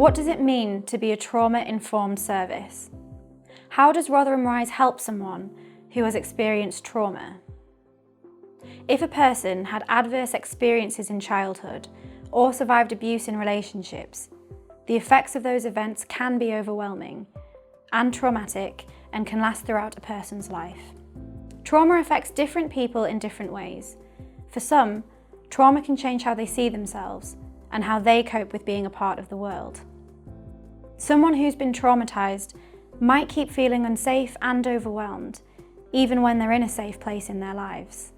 What does it mean to be a trauma-informed service? How does Rotherham Rise help someone who has experienced trauma? If a person had adverse experiences in childhood or survived abuse in relationships, the effects of those events can be overwhelming and traumatic and can last throughout a person's life. Trauma affects different people in different ways. For some, trauma can change how they see themselves and how they cope with being a part of the world. Someone who's been traumatized might keep feeling unsafe and overwhelmed, even when they're in a safe place in their lives.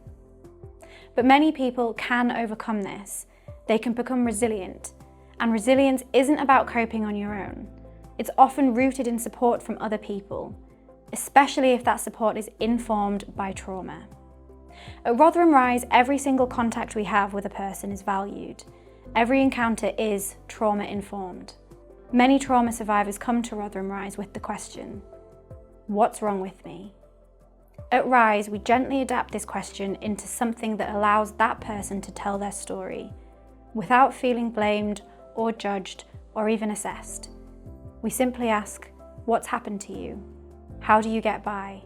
But many people can overcome this. They can become resilient, and resilience isn't about coping on your own. It's often rooted in support from other people, especially if that support is informed by trauma. At Rotherham Rise, every single contact we have with a person is valued. Every encounter is trauma-informed. Many trauma survivors come to Rotherham Rise with the question, what's wrong with me? At Rise, we gently adapt this question into something that allows that person to tell their story without feeling blamed or judged or even assessed. We simply ask, what's happened to you? How do you get by?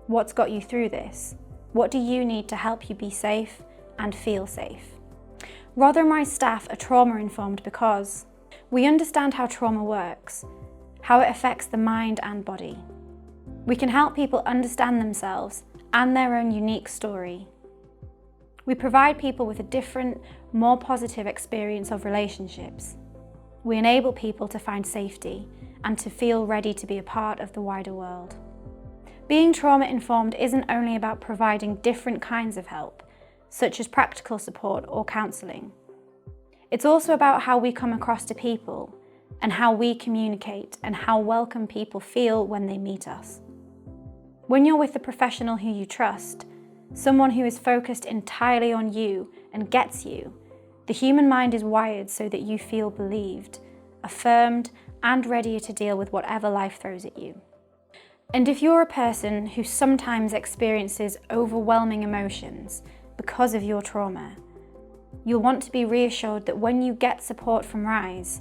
What's got you through this? What do you need to help you be safe and feel safe? Rotherham Rise staff are trauma-informed because we understand how trauma works, how it affects the mind and body. We can help people understand themselves and their own unique story. We provide people with a different, more positive experience of relationships. We enable people to find safety and to feel ready to be a part of the wider world. Being trauma-informed isn't only about providing different kinds of help, such as practical support or counselling. It's also about how we come across to people and how we communicate and how welcome people feel when they meet us. When you're with a professional who you trust, someone who is focused entirely on you and gets you, the human mind is wired so that you feel believed, affirmed, and ready to deal with whatever life throws at you. And if you're a person who sometimes experiences overwhelming emotions because of your trauma, you'll want to be reassured that when you get support from Rise,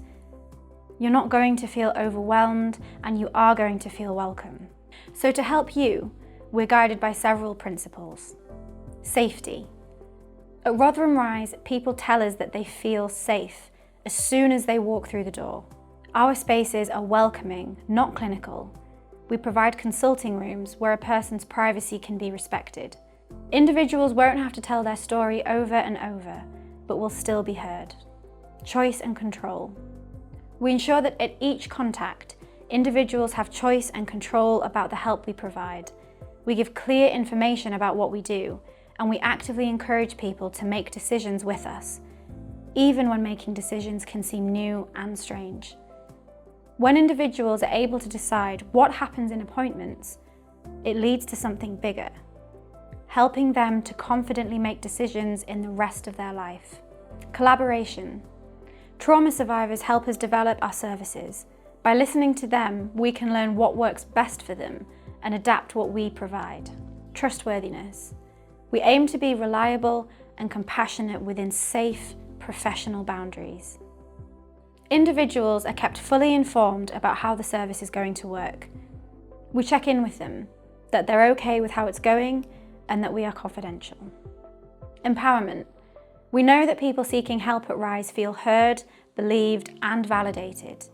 you're not going to feel overwhelmed and you are going to feel welcome. So to help you, we're guided by several principles. Safety. At Rotherham Rise, people tell us that they feel safe as soon as they walk through the door. Our spaces are welcoming, not clinical. We provide consulting rooms where a person's privacy can be respected. Individuals won't have to tell their story over and over, but will still be heard. Choice and control. We ensure that at each contact, individuals have choice and control about the help we provide. We give clear information about what we do, and we actively encourage people to make decisions with us, even when making decisions can seem new and strange. When individuals are able to decide what happens in appointments, it leads to something bigger, helping them to confidently make decisions in the rest of their life. Collaboration. Trauma survivors help us develop our services. By listening to them, we can learn what works best for them and adapt what we provide. Trustworthiness. We aim to be reliable and compassionate within safe, professional boundaries. Individuals are kept fully informed about how the service is going to work. We check in with them, that they're okay with how it's going, and that we are confidential. Empowerment. We know that people seeking help at Rise feel heard, believed, and validated.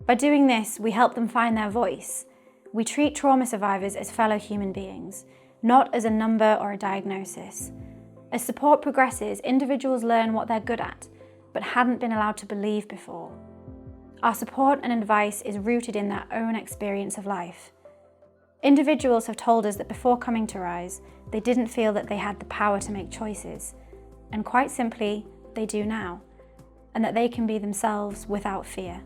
By doing this, we help them find their voice. We treat trauma survivors as fellow human beings, not as a number or a diagnosis. As support progresses, individuals learn what they're good at, but hadn't been allowed to believe before. Our support and advice is rooted in their own experience of life. Individuals have told us that before coming to Rise, they didn't feel that they had the power to make choices, and quite simply, they do now, and that they can be themselves without fear.